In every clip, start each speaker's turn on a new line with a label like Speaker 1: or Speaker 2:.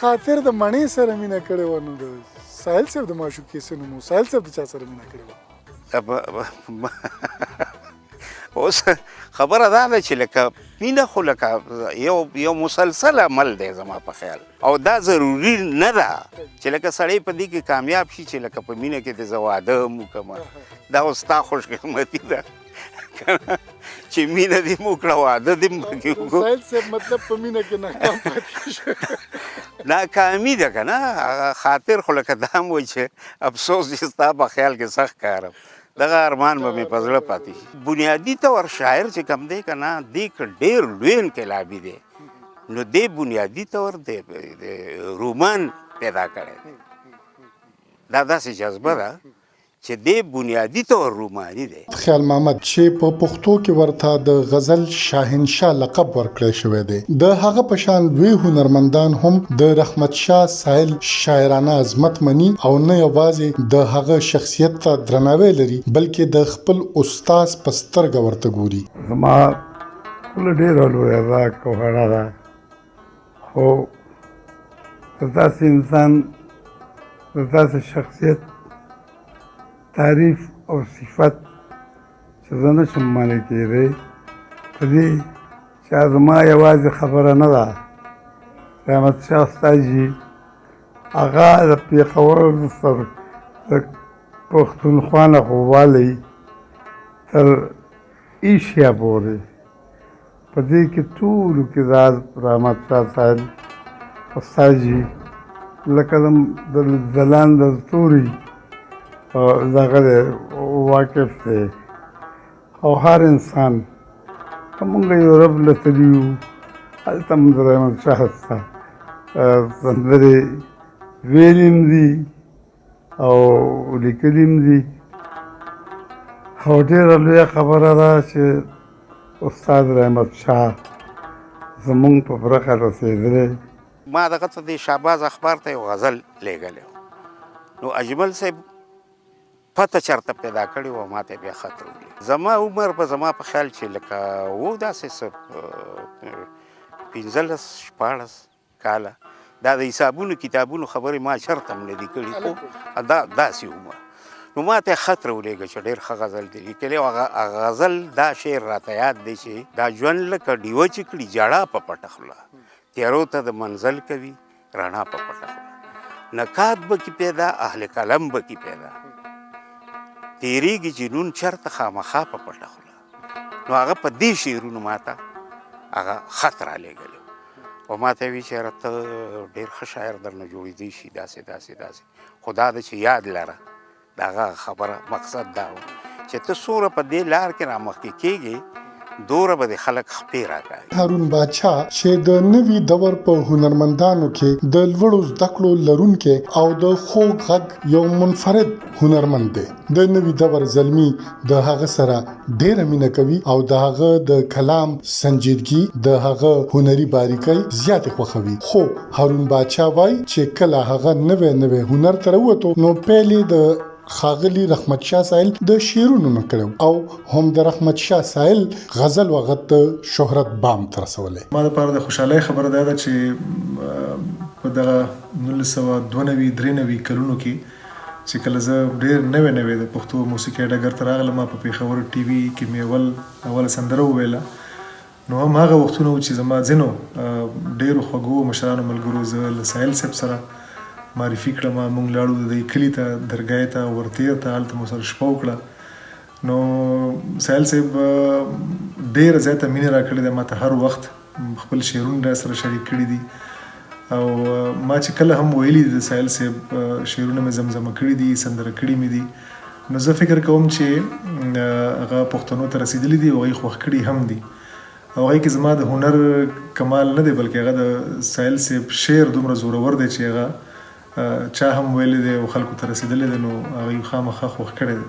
Speaker 1: خاطر د مڼې سره مینه کړې وه نو د ساحل صاحب د معشوقې څه نوم و؟ ساحل صاحب د چا سره مینه کړې وه؟
Speaker 2: اوس خبره دا ده چې لکه مینه خو لکه یو مسلسل عمل دی زما په خیال او دا ضروري نه ده چې لکه سړی په دې کې کامیاب شي چې لکه په مینه کې د زه واده هم وکړم دا اوس ستا خوشقسمتي ده چې مینه دې مو وکړه واده دې هم پکې وکړو
Speaker 1: ساحل صاحب مطلب په مینه کې ناکام پاتې شو
Speaker 2: ناکامي ده که نه خاطر خو لکه دا هم وایي چې افسوس چې ستا په خیال کې سخت کارم دغه ارمان به مې په زړه پاتې شي بنیادي طور شاعر چې کوم دی که نه دې که ډېر لوی انقلابي دی نو دې بنیادي طور د رومان پیدا کړی دی دا داسې جذبه ده چې دې بنیادي طور روماني دی
Speaker 1: خیال محمد چې په پښتو کې ورته د غزل شاهنشاه لقب ورکړی شوی دی د هغه په شان لوی هنرمندان هم د رحمت شاه ساحل شاعرانه عظمت مني او نه یوازې د هغه شخصیت ته درناوی لري بلکې د خپل استاد په سترګه ورته ګوري
Speaker 3: زما ټوله ډېره لویه ده کوهړه ده خو د داسې انسان د داسې شخصیت تعریف او صفت چې زه نشم منع کېدی په دې چې زما یوازې خبره نه ده رحمت شاه استاد جي هغه د پېښور د پښتونخوا نه خووالی تر ایشیا پورې په دې کې ټولو کې دا رحمت شاه صاحب استاد جي لکه د ځلاند د ستوري دغه واقف دی او هر انسان که مونږ یورپ له تللي یو هلته مو د رحمت شاه سندرې ویلي هم دي او لیکلي هم دي او ډېره لویه خبره ده چې استاد رحمت شاه زمونږ په برخه رسېدلی
Speaker 2: ما دغه ته د شهباز اخبار ته یو غزل لیږلی نو اجمل صاحب پته چرته پیدا کړې وه ما ته بیا خط راولي زما عمر به زما په خیال چې لکه و داسې څه 15 14 کاله دا د حسابونو کتابونو خبرې ما چرته هم نه دي کړي خو داسې عمر نو ما ته خط راولېږه چې ډېر ښه غزل دی لیکلی او غزل دا شعر راته یاد دی چې دا ژوند لکه ډیوه چې کړي جړه په پټه خوله تیارو ته د منزل کوي رڼا په پټه خوله نکات به کې پیدا اهل قلم به کې پیدا تیریږي جنون چرته خامخا په پټه خوله نو هغه په دې شعرونو ما ته هغه خط رالیږلی او ما ته وی چې یاره ته ډېر ښه شاعر درنه جوړېدی شي داسې خو دا ده چې یاد لره د هغه خبره مقصد دا و چې ته څومره په دې لار کې رامخکې کېږې دوره به د خلک خپې راکاږي
Speaker 1: هارون باچا چې د نوي دور په هنرمندانو کې د لوړو زده کړو لرونکي او د خوږ غږ یو منفرد هنرمند دی د نوي دور زلمی د هغه سره ډېره مینه کوي او د هغه د کلام سنجیدګي د هغه هنري باریکۍ زیاتې خوښوي خو هارون باچا وایي چې کله هغه نوی هنر ته راووتو نو پیلې د ښاغلي رحمت شاه ساحل د شعرونو نه کړو او هم د رحمت شاه ساحل غزل وغت شهرت بام تر رسولې
Speaker 4: ما لپاره د خوشحالۍ خبره ده چې په دغه 1992 کلونو کې چې کله زه ډېر نوې د پښتو موسیقۍ ډګر ته راغلم په پېښور ټي وي کې مې اوله سندره وویله نو هم هغه وختونه و چې زما ځینو ډېرو خوږو مشرانو ملګرو زه له ساحل صاحب سره معرفي کړم مونږ لاړو د کلي ته درګاه ته ورتیر ته هلته مو سره شپه وکړه نو ساحل صاحب ډېره زیاته مینه راکړې ده ما ته هر وخت خپل شعرونه راسره شریک کړي دي او ما چې کله هم ویلي د ساحل صاحب شعرونه مې زمزمه کړي دي سندره کړي مې دي نو زه فکر کوم چې هغه پښتنو ته رسېدلي دي او هغوی خوښ کړي هم دي او هغوی کې زما د هنر کمال نه دی بلکې هغه د ساحل صاحب شعر دومره زورور دی چې هغه چا هم ویلی دی او خلکو ته رسېدلی دی نو هغوی خامخا خوښ کړی دی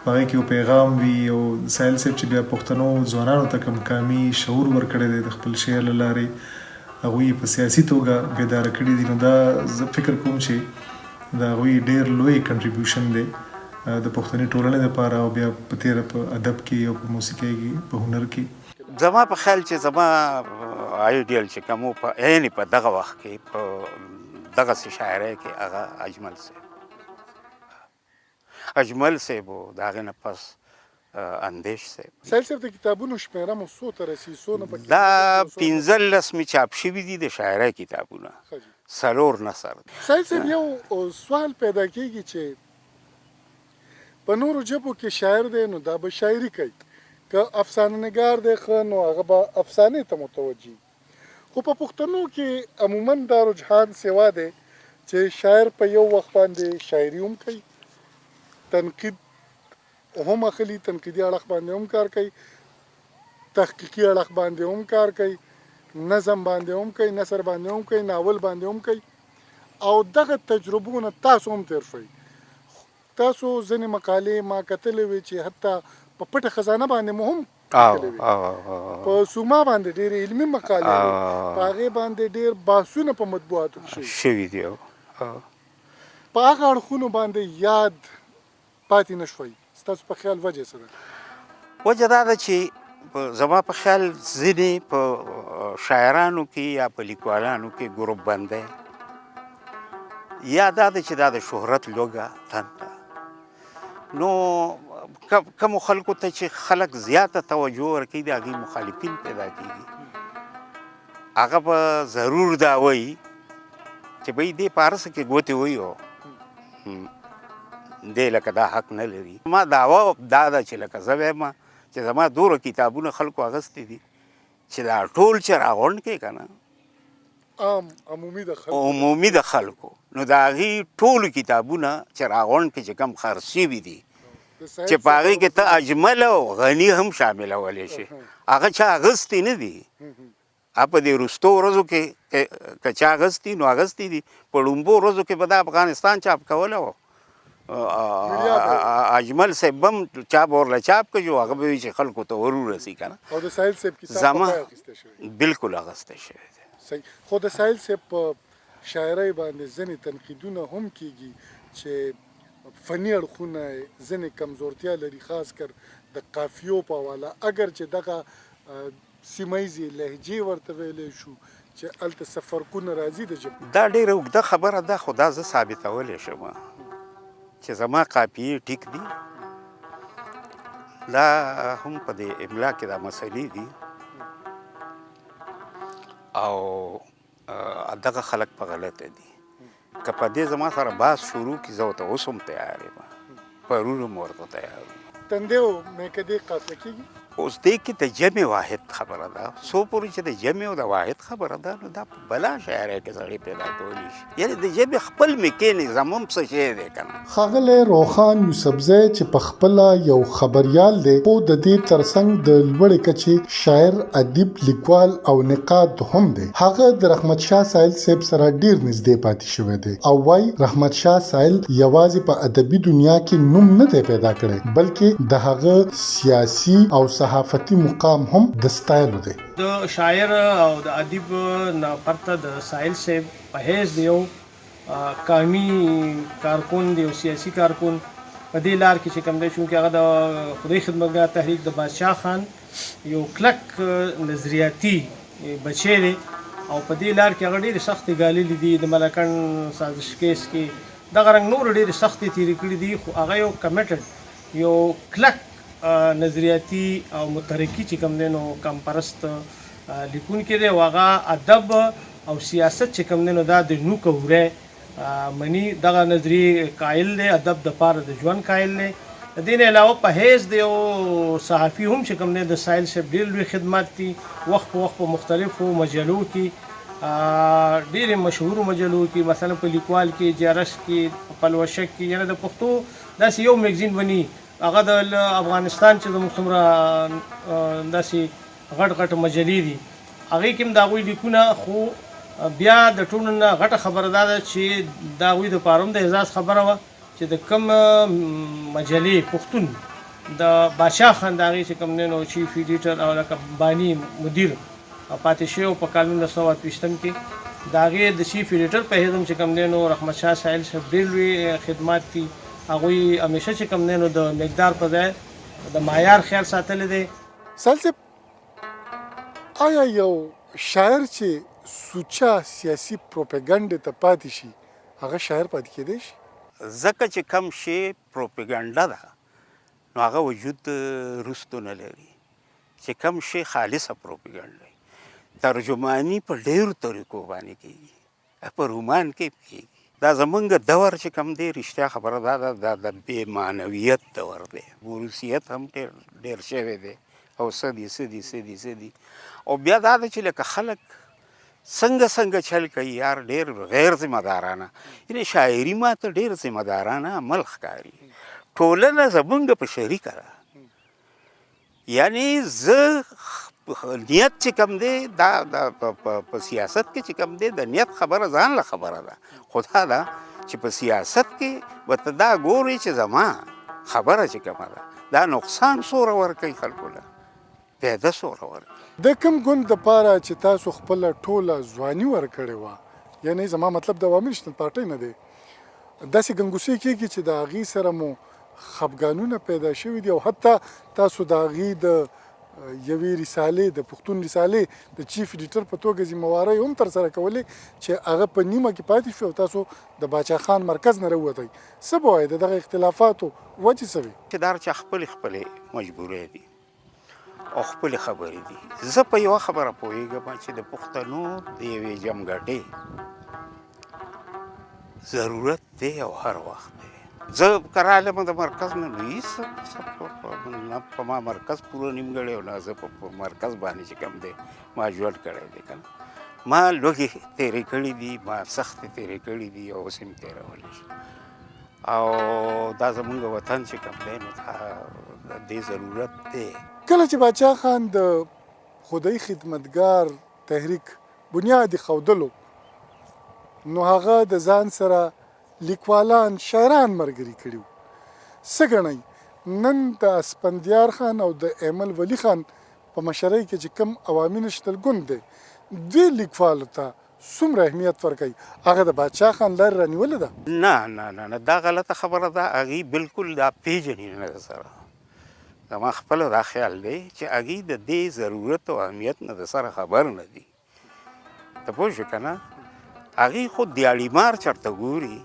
Speaker 4: په هغې کې یو پیغام وي او ساحل صاحب چې بیا پښتنو ځوانانو ته کوم کامي شعور ورکړی دی د خپل شعر له لارې هغوی په سیاسي توګه بیداره کړي دي نو دا زه فکر کوم چې د هغوی ډېر لوی کنټریبیوشن دی د پښتني ټولنې دپاره او بیا په تېره په ادب کې او په موسیقۍ کې په هنر کې
Speaker 2: زما په خیال چې زما آیډیل چې کوم په عین په دغه وخت کې په دغسې شاعرۍ کې هغه اجمل صاحب اجمل صاحب و د هغې نه پس اندیش صاحب
Speaker 1: سایل صاحب د کتابونو شمېره مو څو ته رسي څونه پکې
Speaker 2: دا 15 مې چاپ شوي دي د شاعرۍ کتابونه
Speaker 1: ښه جي.
Speaker 2: 4 نثر
Speaker 1: سایل صاحب یو سوال پیدا کېږي چې په نورو ژبو کې شاعر دی نو دا به شاعري کوي که افسانه نګار دی ښه نو هغه به افسانې ته متوجي خو په پښتنو کې عموما دا رجحان سوا دی چې شاعر په یو وخت باندې شاعري هم کوي تنقید هم اخلي تنقیدي اړخ باندې هم کار کوي تحقیقي اړخ باندې هم کار کوي نظم باندې هم کوي نثر باندې هم کوي ناول باندې هم کوي او دغه تجربونه تاسو هم تیر شوي تاسو ځینې مقالې ما کتلې وې چې حتی په پټه خزانه باندې مو هم کتلې وې په سوما باندې ډېرې علمي مقالې وې په هغې باندې ډېر بحثونه په مطبوعاتو کې
Speaker 2: شوي دي
Speaker 1: په هغه اړخونو باندې یاد پاتې نه شوی ستاسو په خیال وجه څه ده
Speaker 2: وجه دا ده چې زما په خیال ځینې په شاعرانو کې یا په لیکوالانو کې ګروپ بندی یا دا ده چې دا د شهرت لوږه تنده نو کومو خلکو ته چې خلک زیاته توجه ورکوي د هغې مخالفین پیدا کېږي هغه به ضرور دا وایي چې بهی دې په هر څه کې ګوتې وایي دی لکه دا حق نه لري ما دعوه دا ده چې لکه زه وایم چې زما دوره کتابونه خلکو اخیستي دي چې دا ټول چې راغونډ کړي که نه عمومي د خلکو نو د هغې ټولو کتابونه چې راغونډ کړي چې کوم خرڅ شوي دي چې په هغې کې ته اجمل او غني هم شاملولی شي هغه چا اخیستي نه دي په دې وروستو ورځو کې که چا اخیستي نو اخیستي دي په لومبو ورځو کې به د افغانستان چاپ کولی وو اجمل صاحب هم چاپ ورله چاپ کړي هغه به وي چې خلکو ته ورورسي که نه
Speaker 1: او د سایل صاحب کتاب
Speaker 2: زما
Speaker 1: اخیستی شوی
Speaker 2: بلکل اخیستی شوی دی
Speaker 1: صحیح خو د سایل صاحب په شاعرۍ باندې ځینې تنقیدونه هم کېږي چې فني اړخونه ځینې کمزورتیا لري خاص کر د قافیو په حواله اگر چې دغه سیمه ییزې لهجې ورته ویلی شو چې هلته څه فرقونه راځي د ژبې
Speaker 2: دا ډېره اوږده خبره ده خو دا زه ثابتولی شم چې زما قافیې ټیک دي دا هم په دې املا کې دا مسلې دي او دغه خلک په غلطه دي که په دې زما سره بحث شروع کړي زه ورته اوس هم تیار یم پرون هم ورته تیار یم
Speaker 1: تندې او میکدې قافیه کېږي
Speaker 2: اوس دې کې د جمع واحد خبره ده څو پورې چې د جمع او د واحد خبره ده نو دا په بلا شاعرۍ کې سړی پیدا کولی شي یعنې د ژبې خپل میکینزم هم څه شی دی که نه
Speaker 1: ښاغلی روخان یوسفزی چې په خپله یو خبریال دی خو د دې ترڅنګ د لوړې کچې شاعر ادیب لیکوال او نقاد هم دی هغه د رحمت شاه سایل صاحب سره ډیر نږدې پاتې شوی دی او وایي رحمت شاه سایل یوازې په ادبي دنیا کې نوم نه دی پیدا کړی بلکې د هغه سیاسي او صحافتي مقام هم د ستایلو دی
Speaker 5: د شاعر او د ادیب نه پرته د سایل صاحب په حیث د یو قومي کارکون دی او سیاسي کارکون په دې لار کې چې کوم دی چونکې هغه د خدای خدمتګار تحریک د بادشاه خان یو کلک نظریاتي بچی دی او په دې لار کې هغه ډېرې سختې ګاللې دي د ملکن سازش کیس کې دغه رنګ نور ډېرې سختې تېرې کړي دي خو هغه یو کمیټډ یو کلک نظریاتي او متحرکي چې کوم دی نو کم پرست لیکونکی دی او هغه ادب او سیاست چې کوم دی نو دا د نوک وری مني دغه نظریې قایل دی ادب د پاره د ژوند قایل دی د دې نه علاوه په حیث د یو صحافي هم چې کوم دی د سایل صاحب ډېر لوی خدمات دي وخت په وخت په مختلفو مجلو کې ډېرې مشهورو مجلو کې مثلا په لیکوال کې جرس کې پلوشک کې یعنې د پښتو داسې یو میګزین ونی هغه د افغانستان چې زموږ څومره داسې غټ غټ مجلې دي هغې کې هم د هغوی لیکونه خو بیا د ټولو نه غټه خبره دا ده چې د هغوی دپاره هم د اعزاز خبره وه چې د کوم مجلې پښتون د بادشاه خان د هغې چې کوم دی نو چیف ایډیټر او لکه باني مدیر پاتې شوی په کال 1928 کې د هغې د چیف ایډیټر په حیث هم چې کوم دی نو رحمت شاه سایل صاحب ډېر لوی خدمات دي هغوی همیشه چې کوم دی نو د مقدار په ځای د معیار خیال ساتلی دی
Speaker 1: سایل صاحب آیا یو شاعر چې سوچه سیاسي پروپاګاندا ته پاتې شي هغه شاعر پاتې کېدی شي؟
Speaker 2: ځکه چې کم شی پروپاګاندا ده نو هغه وجود رستو نه لري. چې کم شی خالصه پروپاګاندا وي. ترجماني په ډېرو طریقو باندې کېږي، په رومان کې کېږي. دا زمونږ دور چې کم دی رښتیا خبره دا ده د بې معنویت دور دی. موروثیت هم ډېر شوی دی او څه دي او بیا دا ده چې لکه خلک څنګه چل کوي یار ډېر غیر ذمه دارانه. یعنې شاعري ما ته ډېر ذمه دارانه عمل ښکاري. ټولنه زمونږ په شریکه ده. یعنې زه نیت چې کم دی دا په سیاست کې چې کم دی د نیت خبره ځان له خبره ده. خو دا ده چې په سیاست کې به ته دا ګورې چې زما خبره چې کومه ده دا نقصان څومره ورکوي خلکو له، پیده څومره ورکوي.
Speaker 1: د کوم ګوند دپاره چې تاسو خپله ټوله ځواني ورکړې وه، یعنې زما مطلب د عوامي نشنل پارټۍ نه دی، داسې ګنګوسې کېږي چې د هغې سره مو خفګانونه پیدا شوي دي او حتی تاسو د هغې د یوې رسالې د پښتون رسالې د چیف ایډیټر په توګه ذمهوارۍ هم ترسره کولې چې هغه په نیمه کې پاتې شو او تاسو د باچا خان مرکز نه راووتی. څه به وایې د دغه اختلافاتو وجې څه وي؟
Speaker 2: چې دا چې خپلې مجبورۍ دي او خپلې خبرې دي. زه په یوه خبره پوهېږم چې د پښتنو د یوې جمګټې ضرورت دی او هر وخت دی. زه که رالم د مرکز نه نو هېڅ نه په ما مرکز پوره نیمګړی او نه زه په مرکز باندې چې کوم دی ما ژوند کړی دی که نه. ما لوږې تېرې کړي دي، ما سختې تېرې کړي دي او اوس هم تېرولی شي. او دا زمونږ وطن چې کوم دی نو د دې ضرورت دی.
Speaker 1: کله چې باچا خان د خدای خدمتګار تحریک بنیاد ښودلو نو هغه د ځان سره لیکوالان شاعران ملګري کړي وو. څه ګڼئ نن د اسفندیار خان او د ایمل ولی خان په مشرۍ کې چې کوم عوامي نشنل ګوند دی دې لیکوالو ته څومره اهمیت ورکوي؟ هغه د باچا خان لارې رانیولې ده؟
Speaker 2: نه دا غلطه خبره ده. هغې بالکل دا پیژني نه ده سره. زما خپله دا خیال دی چې هغې د دې ضرورت او اهمیت نه د سره خبر نه دي. ته پوه شو که نه؟ هغې خو دیاړیمار چېرته ګوري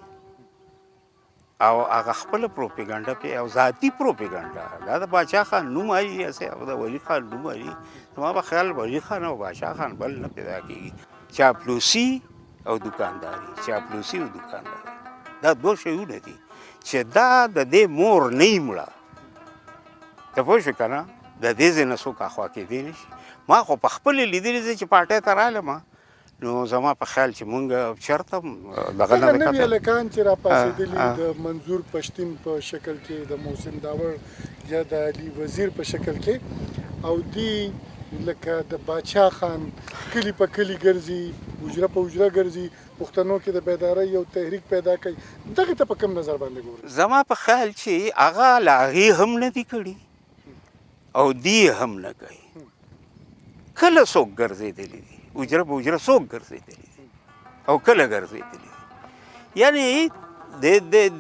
Speaker 2: او هغه خپله پروپاګانډا پې او ذاتي پروپاګانډا دا د باچا خان نوم اخلي او د ولی خان نوم اخلي. زما په خیال ولی خان او باچا خان بل نه پیدا کېږي. چاپلوسي او دوکانداري دا دوه شیونه دي چې دا د دې مور نه یې مړه. ته پوه شو که نه؟ د دې ځای نه څوک اخوا کېدی نه شي. ما خو په خپلې لیدلې ځای چې پارټۍ ته رالم نو زما په خیال چې مونږ چېرته دغه نه
Speaker 1: نوي هلکان چې راپاڅېدلي د منظور پښتین په شکل کې، د محسن داوړ یا د علي وزیر په شکل کې، او دوی لکه د باچا خان کلي په کلي ګرځي، حجره په حجره ګرځي، پښتنو کې د بیدارۍ یو تحریک پیدا کوي. دغې ته په کوم نظر باندې ګورئ؟
Speaker 2: زما په خیال چې هغه له هغې هم نه دي کړي او دی هم نه کوي. کله څوک ګرځېدلي دي حجره په حجره څوک ګرځېدلي دي او کله ګرځېدلي دي. یعنې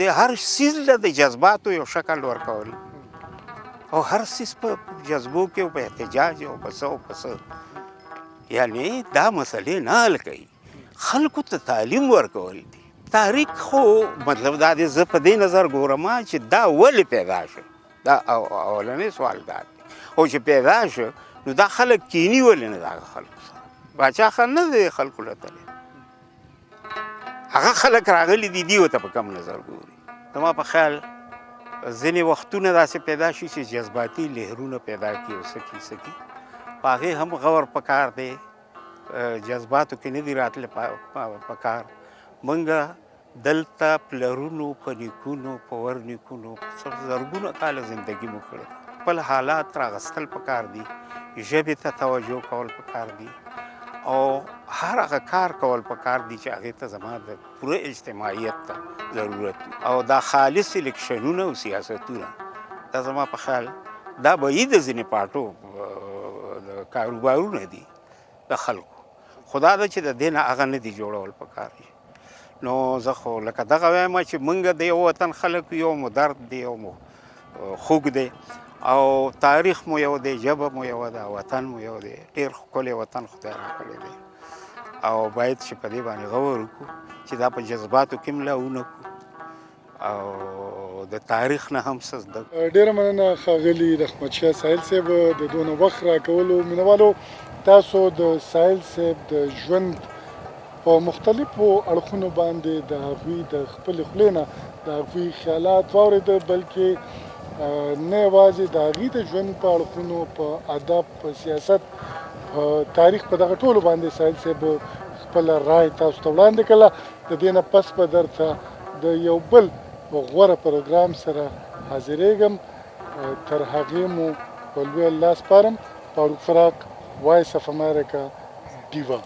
Speaker 2: د هر څیز له د جذباتو یو شکل ورکول او هر څیز په جذبو کې او په احتجاج او په څه یعنې دا مسلې نه حل کوي. خلکو ته تعلیم ورکول دي. تحریک خو مطلب دا دی زه په دې نظر ګورم چې دا ولې پیدا شو. دا اولنی سوال دا دی. او چې پیدا شو نو دا خلک کینی ولې نه د خلکو سره؟ باچا خان نه دی خلکو له تللی، هغه خلک راغلي دي، دې ورته په کم نظر ګوري. زما په خیال ځینې وختونه داسې پیدا شي چې جذباتي لهرونه پیدا کړي او څه کي په هغې هم غور پکار دی. جذباتو کې نه دي راتللی پکار. موږ دلته پلرونو په نیکونو په ورنیکونو زرګونه کاله زندګي مو کړې. خپل حالات راغستل پکار دي، ژبې ته توجه کول پکار دي او هر هغه کار کول پکار دي چې هغې ته زما د پوره اجتماعیت ته ضرورت وي. او دا خالص الیکشنونه او سیاستونه دا زما په خیال دا بعید د ځینې پارټو د کاروبارونه دي د خلکو. خدا ده چې د دې نه هغه نه دي جوړول پکار دي. نو زه خو لکه دغه وایم چې موږ د یو وطن خلک یو مو درد دی یو مو خوږ دی او تاریخ مو یو دی، ژبه مو یو ده، وطن مو یو دی. ډېر ښکلی وطن خدای راکړی دی او باید چې په دې باندې غور وکړو چې دا په جذباتو کې ملا ونه کړو او د تاریخ نه هم څه زده کړو.
Speaker 1: ډیره مننه ښاغلي رحمت شاه ساحل صاحب د دونه وخت راکولو. مینوالو، تاسو د ساحل صاحب د ژوند په مختلفو اړخونو باندې د هغوی د خپلې خولې نه د هغوی خیالات واورېده، بلکې نه یوازې د هغوی د ژوند په اړخونو، په ادب، په سیاست، په تاریخ، په دغه ټولو باندې ساحل صاحب خپله رای تاسو ته وړاندې کړله. د دې نه پس به درته د یو بل غوره پروګرام سره حاضرېږم. تر هغې مو په لوی الله سپارم. فاروق فراق، وایس اف امریکا، ډیوا.